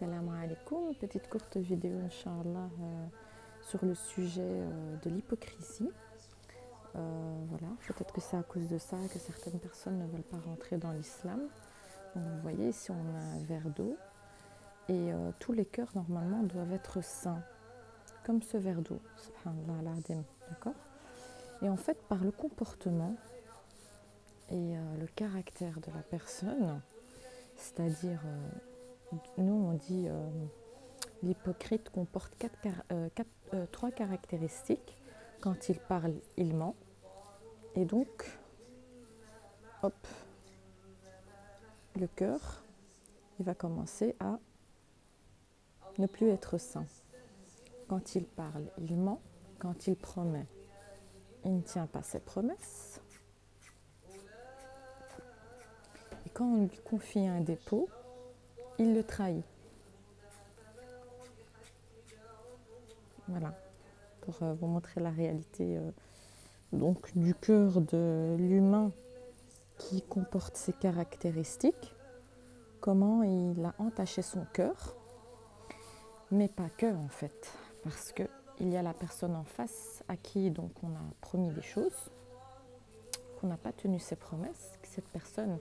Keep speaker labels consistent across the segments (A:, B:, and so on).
A: Salam alaikum, petite courte vidéo Inch'Allah sur le sujet de l'hypocrisie. Voilà, peut-être que c'est à cause de ça que certaines personnes ne veulent pas rentrer dans l'islam. Donc vous voyez, ici on a un verre d'eau et tous les cœurs normalement doivent être sains, comme ce verre d'eau, subhanallah al-azim, d'accord? Et en fait, par le comportement et le caractère de la personne, c'est-à-dire, nous on dit l'hypocrite comporte trois caractéristiques. Quand il parle, il ment. Et donc, hop, le cœur, il va commencer à ne plus être sain. Quand il parle, il ment. Quand il promet, il ne tient pas ses promesses. Et quand on lui confie un dépôt, il le trahit. Voilà, pour vous montrer la réalité donc du cœur de l'humain qui comporte ces caractéristiques, comment il a entaché son cœur, mais pas que en fait, parce que il y a la personne en face à qui donc on a promis des choses, qu'on n'a pas tenu ses promesses, que cette personne,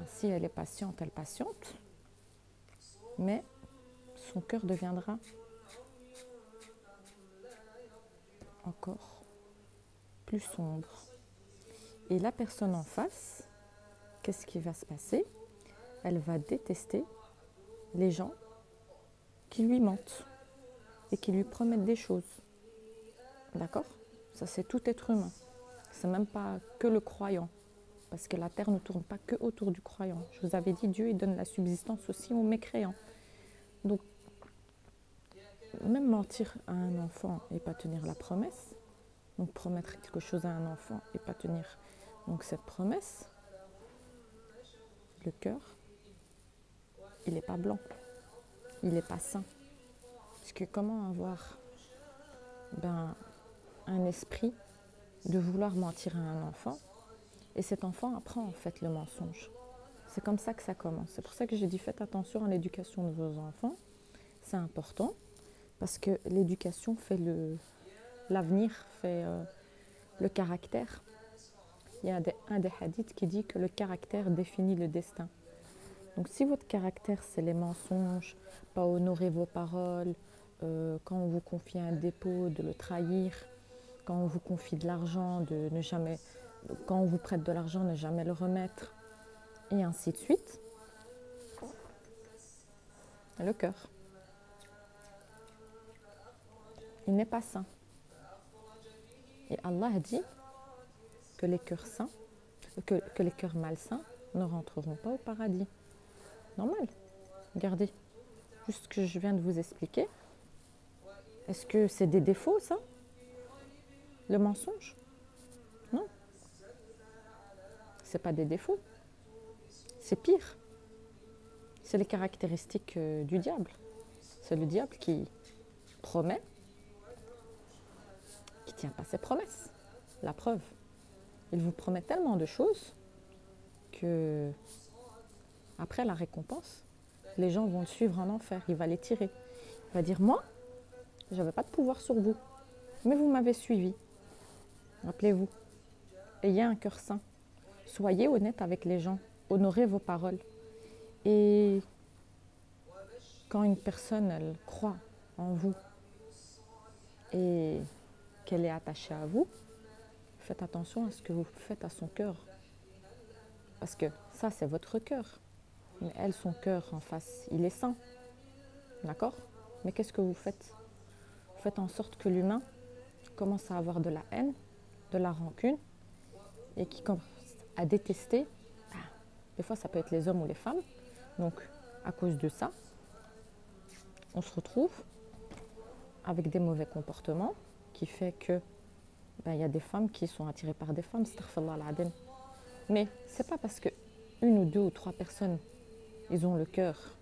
A: si elle est patiente, elle patiente, mais son cœur deviendra encore plus sombre. Et la personne en face, qu'est-ce qui va se passer? Elle va détester les gens qui lui mentent et qui lui promettent des choses. D'accord? Ça, c'est tout être humain. C'est même pas que le croyant. Parce que la terre ne tourne pas que autour du croyant. Je vous avais dit, Dieu, il donne la subsistance aussi aux mécréants. Donc, même mentir à un enfant et pas tenir la promesse, donc promettre quelque chose à un enfant et pas tenir donc cette promesse, le cœur, il n'est pas blanc, il n'est pas sain. Parce que comment avoir un esprit de vouloir mentir à un enfant et cet enfant apprend en fait le mensonge. C'est comme ça que ça commence. C'est pour ça que j'ai dit faites attention à l'éducation de vos enfants. C'est important parce que l'éducation fait l'avenir, fait le caractère. Il y a un des hadiths qui dit que le caractère définit le destin. Donc si votre caractère c'est les mensonges, pas honorer vos paroles, quand on vous confie un dépôt, de le trahir, quand on vous confie de l'argent, de ne jamais, quand on vous prête de l'argent, ne jamais le remettre, et ainsi de suite. Le cœur, il n'est pas sain. Et Allah a dit que les cœurs sains, que les cœurs malsains ne rentreront pas au paradis. Normal. Regardez, juste ce que je viens de vous expliquer. Est-ce que c'est des défauts, ça? Le mensonge? Non. C'est pas des défauts. C'est pire. C'est les caractéristiques du diable. C'est le diable qui promet, qui ne tient pas ses promesses. La preuve, il vous promet tellement de choses que, après la récompense, les gens vont le suivre en enfer. Il va les tirer. Il va dire, moi, je n'avais pas de pouvoir sur vous, mais vous m'avez suivi. Rappelez-vous, ayez un cœur sain. Soyez honnête avec les gens. Honorez vos paroles. Et quand une personne, elle croit en vous et qu'elle est attachée à vous, faites attention à ce que vous faites à son cœur. Parce que ça, c'est votre cœur. Mais elle, son cœur en face, il est sain. D'accord? Mais qu'est-ce que vous faites? Vous faites en sorte que l'humain commence à avoir de la haine, de la rancune, et qui commence à détester. Des fois, ça peut être les hommes ou les femmes. Donc, à cause de ça, on se retrouve avec des mauvais comportements qui fait que y a des femmes qui sont attirées par des femmes, astaghfirullah al-azim. Mais c'est pas parce que une ou deux ou trois personnes, ils ont le cœur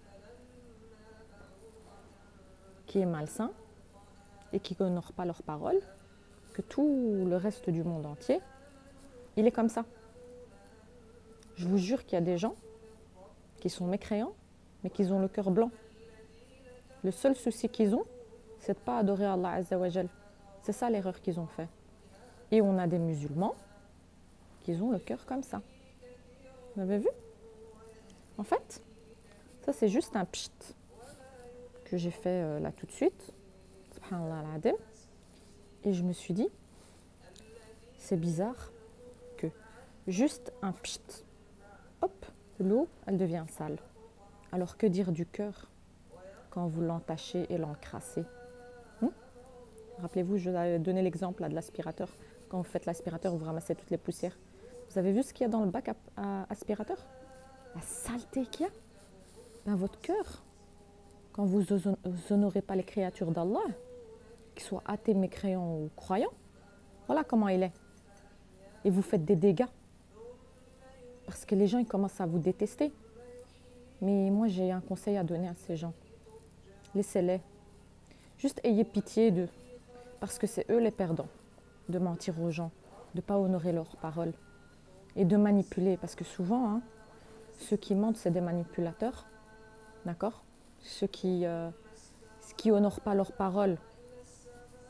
A: qui est malsain et qui n'honorent pas leurs paroles que tout le reste du monde entier, il est comme ça. Je vous jure qu'il y a des gens qui sont mécréants, mais qui ont le cœur blanc. Le seul souci qu'ils ont, c'est de ne pas adorer Allah Azza wa Jal. C'est ça l'erreur qu'ils ont fait. Et on a des musulmans qui ont le cœur comme ça. Vous avez vu? En fait, ça c'est juste un pchit que j'ai fait là tout de suite. Subhanallah al-Adim. Et je me suis dit, c'est bizarre que juste un pchit, hop, l'eau, elle devient sale. Alors que dire du cœur quand vous l'entachez et l'encrassez? Rappelez-vous, je vous avais donné l'exemple là, de l'aspirateur. Quand vous faites l'aspirateur, vous ramassez toutes les poussières. Vous avez vu ce qu'il y a dans le bac à aspirateur? La saleté qu'il y a dans votre cœur. Quand vous honorez pas les créatures d'Allah, qu'ils soient athées, mécréants ou croyants, voilà comment il est. Et vous faites des dégâts. Parce que les gens, ils commencent à vous détester. Mais moi, j'ai un conseil à donner à ces gens. Laissez-les. Juste ayez pitié d'eux. Parce que c'est eux les perdants. De mentir aux gens, de ne pas honorer leurs paroles. Et de manipuler. Parce que souvent, ceux qui mentent, c'est des manipulateurs. D'accord? Ceux qui honorent pas leurs paroles,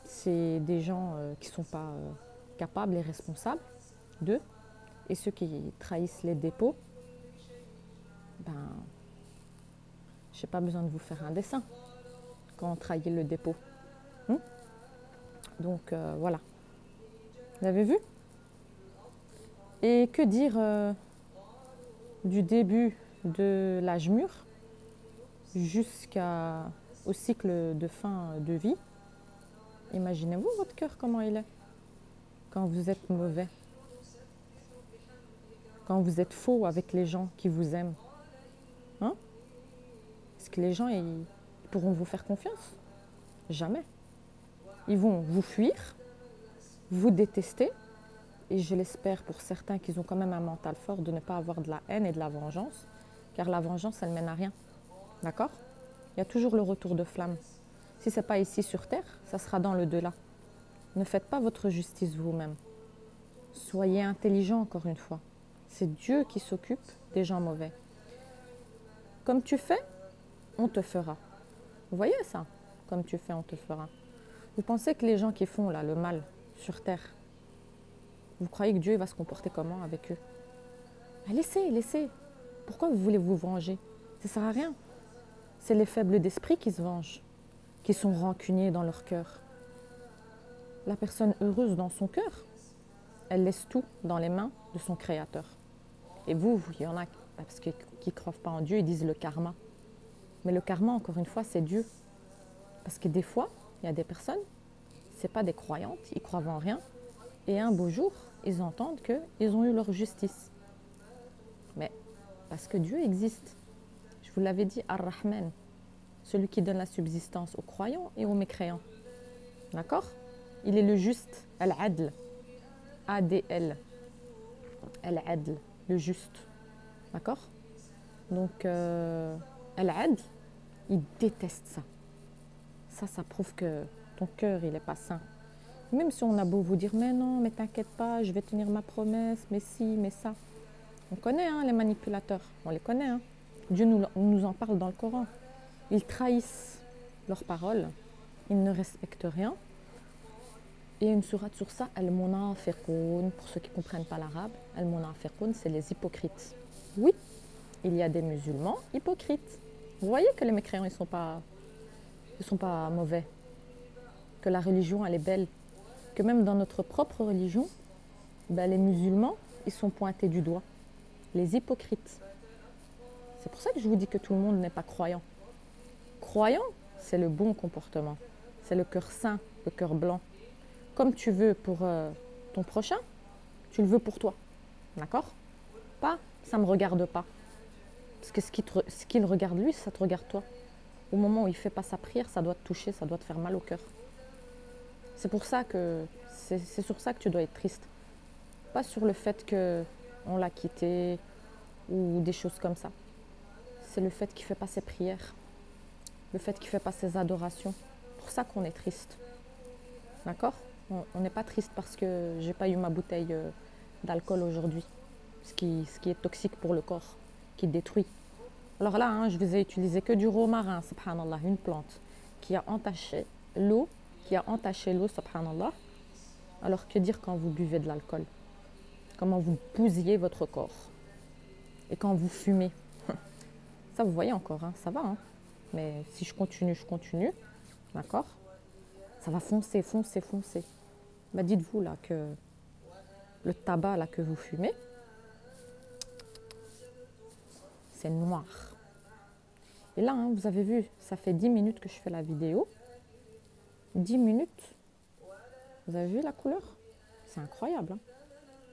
A: c'est des gens qui ne sont pas capables et responsables d'eux. Et ceux qui trahissent les dépôts, ben, je n'ai pas besoin de vous faire un dessin quand on trahit le dépôt. Donc voilà. Vous avez vu? Et que dire du début de l'âge mûr jusqu'au cycle de fin de vie? Imaginez-vous votre cœur, comment il est quand vous êtes mauvais, quand vous êtes faux avec les gens qui vous aiment. Est-ce que les gens ils pourront vous faire confiance? Jamais. Ils vont vous fuir, vous détester, et je l'espère pour certains qu'ils ont quand même un mental fort de ne pas avoir de la haine et de la vengeance, car la vengeance, elle mène à rien. D'accord? Il y a toujours le retour de flamme. Si ce n'est pas ici sur terre, ça sera dans le delà. Ne faites pas votre justice vous-même. Soyez intelligent encore une fois. C'est Dieu qui s'occupe des gens mauvais. Comme tu fais, on te fera. Vous voyez ça? Comme tu fais, on te fera. Vous pensez que les gens qui font là le mal sur terre, vous croyez que Dieu va se comporter comment avec eux? Laissez. Pourquoi vous voulez vous venger? Ça ne sert à rien. C'est les faibles d'esprit qui se vengent, qui sont rancuniers dans leur cœur. La personne heureuse dans son cœur, elle laisse tout dans les mains de son créateur. Et vous, il y en a parce qui ne croient pas en Dieu, ils disent le karma. Mais le karma, encore une fois, c'est Dieu. Parce que des fois, il y a des personnes, ce n'est pas des croyantes, ils ne croient en rien. Et un beau jour, ils entendent qu'ils ont eu leur justice. Mais parce que Dieu existe. Je vous l'avais dit, Ar-Rahman, celui qui donne la subsistance aux croyants et aux mécréants. D'accord? Il est le juste, Al-Adl, A-D-L, Al-Adl, le juste. D'accord? Donc, Al-Adl, il déteste ça. Ça prouve que ton cœur, il n'est pas sain. Même si on a beau vous dire, mais non, mais t'inquiète pas, je vais tenir ma promesse, mais si, mais ça. On connaît les manipulateurs, on les connaît. Dieu nous en parle dans le Coran. Ils trahissent leurs paroles, ils ne respectent rien. Et une sourate sur ça, Al-Munafiqun, pour ceux qui ne comprennent pas l'arabe, Al-Munafiqun, c'est les hypocrites. Oui, il y a des musulmans hypocrites. Vous voyez que les mécréants, ils sont pas mauvais, que la religion, elle est belle, que même dans notre propre religion, les musulmans, ils sont pointés du doigt, les hypocrites. C'est pour ça que je vous dis que tout le monde n'est pas croyant. Croyant, c'est le bon comportement, c'est le cœur saint, le cœur blanc. Comme tu veux pour ton prochain, tu le veux pour toi. D'accord? Pas, ça ne me regarde pas. Parce que ce qu'il regarde lui, ça te regarde toi. Au moment où il ne fait pas sa prière, ça doit te toucher, ça doit te faire mal au cœur. C'est pour ça que c'est sur ça que tu dois être triste. Pas sur le fait qu'on l'a quitté ou des choses comme ça. C'est le fait qu'il ne fait pas ses prières, le fait qu'il ne fait pas ses adorations. C'est pour ça qu'on est triste. D'accord? On n'est pas triste parce que j'ai pas eu ma bouteille d'alcool aujourd'hui, ce qui est toxique pour le corps, qui détruit. Alors là, hein, je vous ai utilisé que du romarin, subhanallah, une plante qui a entaché l'eau, subhanallah. Alors que dire quand vous buvez de l'alcool? Comment vous bousillez votre corps? Et quand vous fumez? Ça, vous voyez encore, hein, ça va. Hein. Mais si je continue, d'accord? Ça va foncer, foncer, foncer. Bah, dites-vous là que le tabac là que vous fumez, c'est noir. Et là, hein, vous avez vu, ça fait 10 minutes que je fais la vidéo. 10 minutes. Vous avez vu la couleur? C'est incroyable. Hein,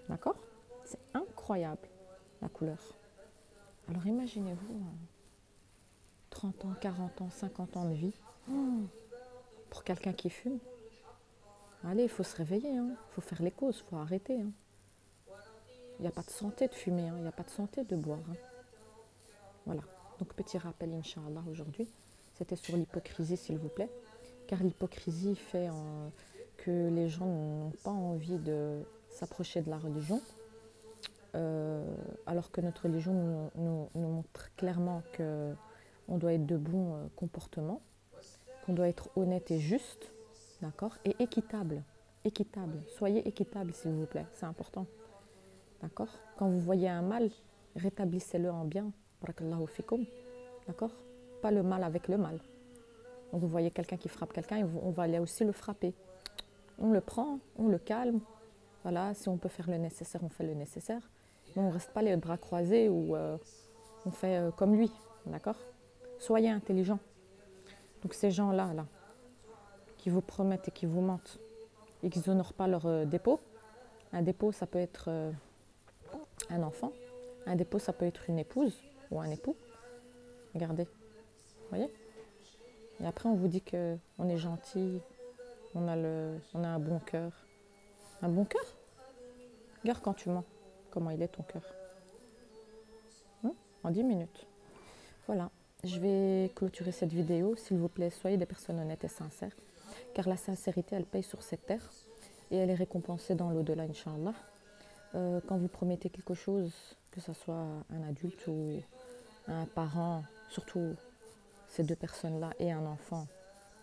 A: d'accord? C'est incroyable, la couleur. Alors imaginez-vous, 30 ans, 40 ans, 50 ans de vie. Pour quelqu'un qui fume. Allez, il faut se réveiller. Il faut faire les causes, il faut arrêter. Il n'y a pas de santé de fumer, il n'y a pas de santé de boire. Voilà. Donc petit rappel, Inch'Allah, aujourd'hui. C'était sur l'hypocrisie, s'il vous plaît. Car l'hypocrisie fait que les gens n'ont pas envie de s'approcher de la religion. Alors que notre religion nous montre clairement qu'on doit être de bons comportements, qu'on doit être honnête et juste, d'accord, et équitable. Équitable. Soyez équitable, s'il vous plaît. C'est important. D'accord? Quand vous voyez un mal, rétablissez-le en bien. Barakallahu fikum. D'accord? Pas le mal avec le mal. Donc vous voyez quelqu'un qui frappe quelqu'un, on va aller aussi le frapper. On le prend, on le calme. Voilà, si on peut faire le nécessaire, on fait le nécessaire. Mais on ne reste pas les bras croisés ou on fait comme lui. D'accord? Soyez intelligent. Donc ces gens-là, là, qui vous promettent et qui vous mentent et qui n'honorent pas leur dépôt, un dépôt, ça peut être un enfant. Un dépôt, ça peut être une épouse ou un époux. Regardez, vous voyez? Et après, on vous dit qu'on est gentil, on a un bon cœur. Un bon cœur? Regarde quand tu mens, comment il est ton cœur. En 10 minutes. Voilà, je vais clôturer cette vidéo. S'il vous plaît, soyez des personnes honnêtes et sincères. Car la sincérité, elle paye sur cette terre. Et elle est récompensée dans l'au-delà, Inch'Allah. Quand vous promettez quelque chose, que ce soit un adulte ou un parent, surtout ces deux personnes-là et un enfant,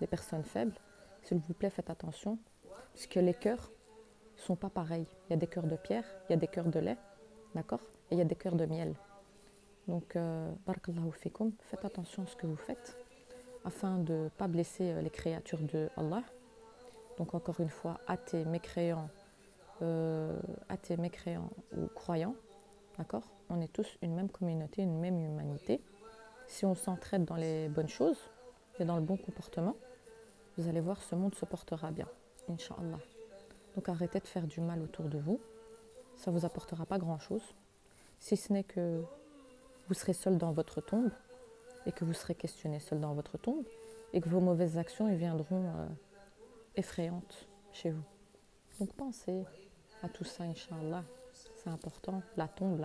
A: les personnes faibles, s'il vous plaît, faites attention, parce que les cœurs ne sont pas pareils. Il y a des cœurs de pierre, il y a des cœurs de lait, d'accord? Et il y a des cœurs de miel. Donc, barakallahu fikum, faites attention à ce que vous faites, afin de ne pas blesser les créatures de Allah. Donc, encore une fois, athées, mécréants ou croyants, d'accord? On est tous une même communauté, une même humanité. Si on s'entraide dans les bonnes choses et dans le bon comportement, vous allez voir, ce monde se portera bien, Inch'Allah. Donc arrêtez de faire du mal autour de vous, ça ne vous apportera pas grand-chose, si ce n'est que vous serez seul dans votre tombe et que vous serez questionné seul dans votre tombe et que vos mauvaises actions viendront effrayantes chez vous. Donc pensez à tout ça, Inch'Allah, c'est important, la tombe.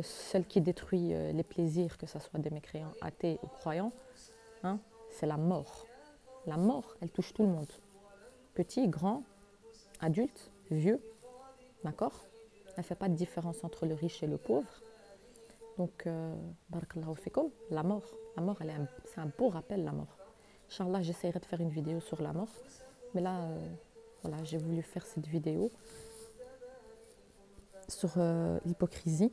A: Celle qui détruit les plaisirs, que ce soit des mécréants, athées ou croyants, c'est la mort. La mort, elle touche tout le monde. Petit, grand, adulte, vieux, d'accord? Elle ne fait pas de différence entre le riche et le pauvre. Donc, barakallahu fikum, la mort, c'est un beau rappel, la mort. Inch'Allah, j'essaierai de faire une vidéo sur la mort. Mais là, voilà, j'ai voulu faire cette vidéo sur l'hypocrisie.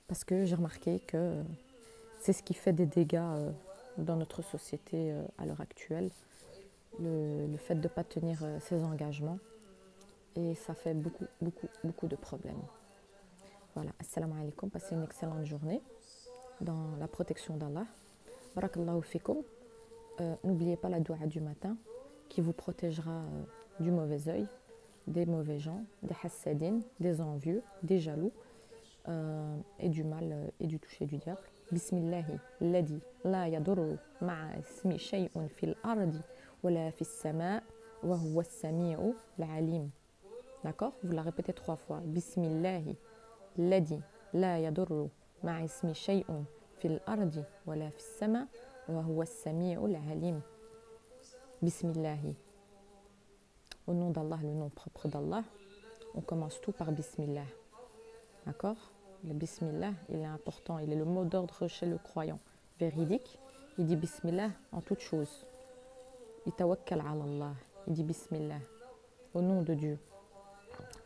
A: Parce que j'ai remarqué que c'est ce qui fait des dégâts dans notre société à l'heure actuelle. Le fait de ne pas tenir ses engagements. Et ça fait beaucoup de problèmes. Voilà, assalamu alaikum, passez une excellente journée dans la protection d'Allah. Barakallahu fikum. N'oubliez pas la doua du matin qui vous protégera du mauvais œil, des mauvais gens, des hassadines, des envieux, des jaloux. Et du mal et du toucher du diable. Bismillahi, ladi, la yadurru ma'a ismi shay'un fil ardi wa la fis sama' wa huwa as-sami'u al-alim. D'accord? Vous la répétez 3 fois. Bismillahi, ladi, la yadurru ma'a ismi shay'un fil ardi wa la fis sama' wa huwa as-sami'u al-alim. Bismillahi. Au nom d'Allah, le nom propre d'Allah, on commence tout par Bismillah. D'accord? Le bismillah, il est important, il est le mot d'ordre chez le croyant véridique. Il dit bismillah en toute chose. Il tawakkal ala Allah. Il dit bismillah au nom de Dieu,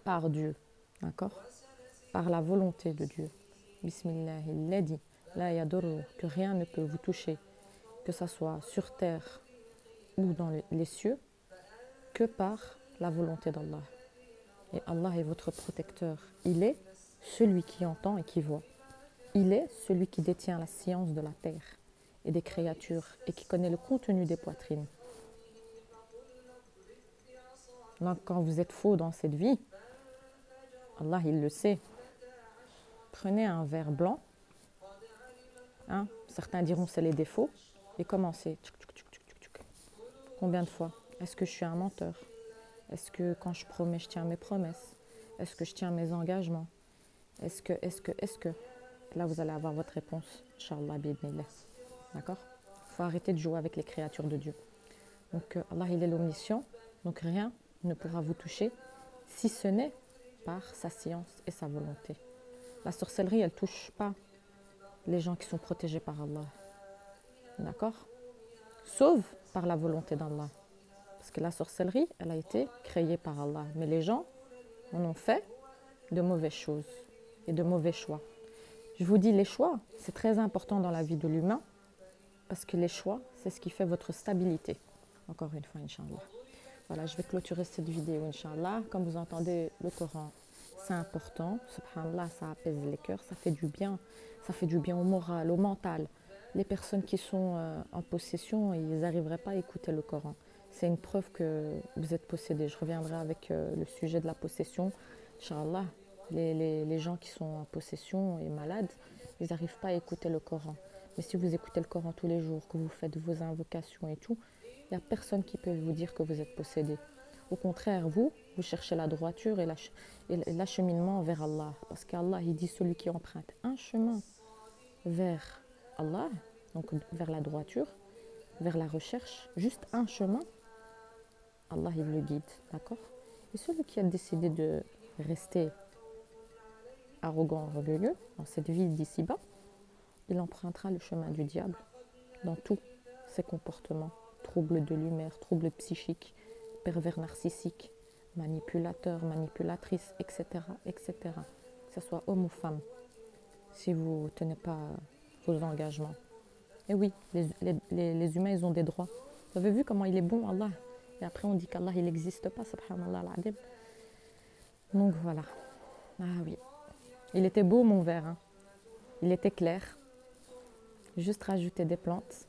A: par Dieu, d'accord? Par la volonté de Dieu. Bismillah, il l'a dit. La yadurru, que rien ne peut vous toucher, que ça soit sur terre ou dans les cieux, que par la volonté d'Allah. Et Allah est votre protecteur. Il est celui qui entend et qui voit. Il est celui qui détient la science de la terre et des créatures et qui connaît le contenu des poitrines. Donc quand vous êtes faux dans cette vie, Allah il le sait. Prenez un verre blanc, hein, certains diront c'est les défauts, et commencez. Combien de fois? Est-ce que je suis un menteur? Est-ce que quand je promets, je tiens mes promesses? Est-ce que je tiens mes engagements? Est-ce que là, vous allez avoir votre réponse. Inch'Allah, bi'idnillah. D'accord? Il faut arrêter de jouer avec les créatures de Dieu. Donc, Allah, il est l'omniscient. Donc, rien ne pourra vous toucher si ce n'est par sa science et sa volonté. La sorcellerie, elle ne touche pas les gens qui sont protégés par Allah. D'accord? Sauf par la volonté d'Allah. Parce que la sorcellerie, elle a été créée par Allah. Mais les gens en ont fait de mauvaises choses et de mauvais choix. Je vous dis, les choix, c'est très important dans la vie de l'humain parce que les choix, c'est ce qui fait votre stabilité. Encore une fois, Inch'Allah. Voilà, je vais clôturer cette vidéo, Inch'Allah. Comme vous entendez, le Coran, c'est important. Subhanallah, ça apaise les cœurs, ça fait du bien. Ça fait du bien au moral, au mental. Les personnes qui sont en possession, ils n'arriveraient pas à écouter le Coran. C'est une preuve que vous êtes possédé. Je reviendrai avec le sujet de la possession. Inch'Allah, les gens qui sont en possession et malades, ils n'arrivent pas à écouter le Coran. Mais si vous écoutez le Coran tous les jours, que vous faites vos invocations et tout, il n'y a personne qui peut vous dire que vous êtes possédé. Au contraire, vous cherchez la droiture et l'acheminement vers Allah. Parce qu'Allah, il dit celui qui emprunte un chemin vers Allah, donc vers la droiture, vers la recherche, juste un chemin, Allah, il le guide, d'accord? Et celui qui a décidé de rester arrogant, orgueilleux, dans cette vie d'ici-bas, il empruntera le chemin du diable dans tous ses comportements, troubles de l'humeur, troubles psychiques, pervers narcissiques, manipulateurs, manipulatrices, etc., etc., que ce soit homme ou femme, si vous ne tenez pas vos engagements. Et oui, les humains, ils ont des droits. Vous avez vu comment il est bon, Allah? Et après, on dit qu'Allah, il n'existe pas, subhanallah al-adim. Donc voilà. Ah oui. Il était beau, mon verre. Hein. Il était clair. Juste rajouter des plantes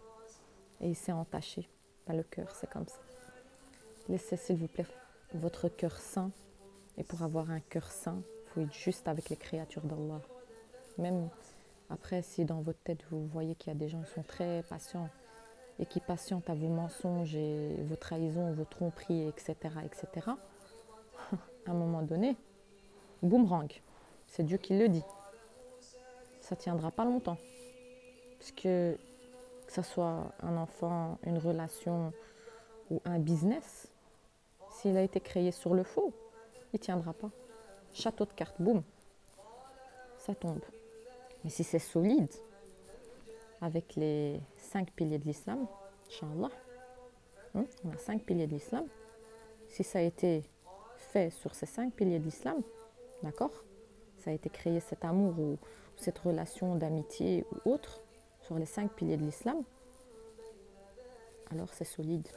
A: et il s'est entaché. Pas le cœur, c'est comme ça. Laissez, s'il vous plaît, votre cœur sain. Et pour avoir un cœur sain, il faut être juste avec les créatures d'Allah. Même après, si dans votre tête, vous voyez qu'il y a des gens qui sont très patients et qui patientent à vos mensonges et vos trahisons, vos tromperies, etc., etc., à un moment donné, boomerang, c'est Dieu qui le dit. Ça ne tiendra pas longtemps. Parce que ce soit un enfant, une relation ou un business, s'il a été créé sur le faux, il ne tiendra pas. Château de cartes, boum, ça tombe. Mais si c'est solide, avec les 5 piliers de l'islam, Inch'Allah, on a 5 piliers de l'islam. Si ça a été fait sur ces 5 piliers de l'islam, d'accord, ça a été créé cet amour ou cette relation d'amitié ou autre, sur les 5 piliers de l'islam, alors c'est solide.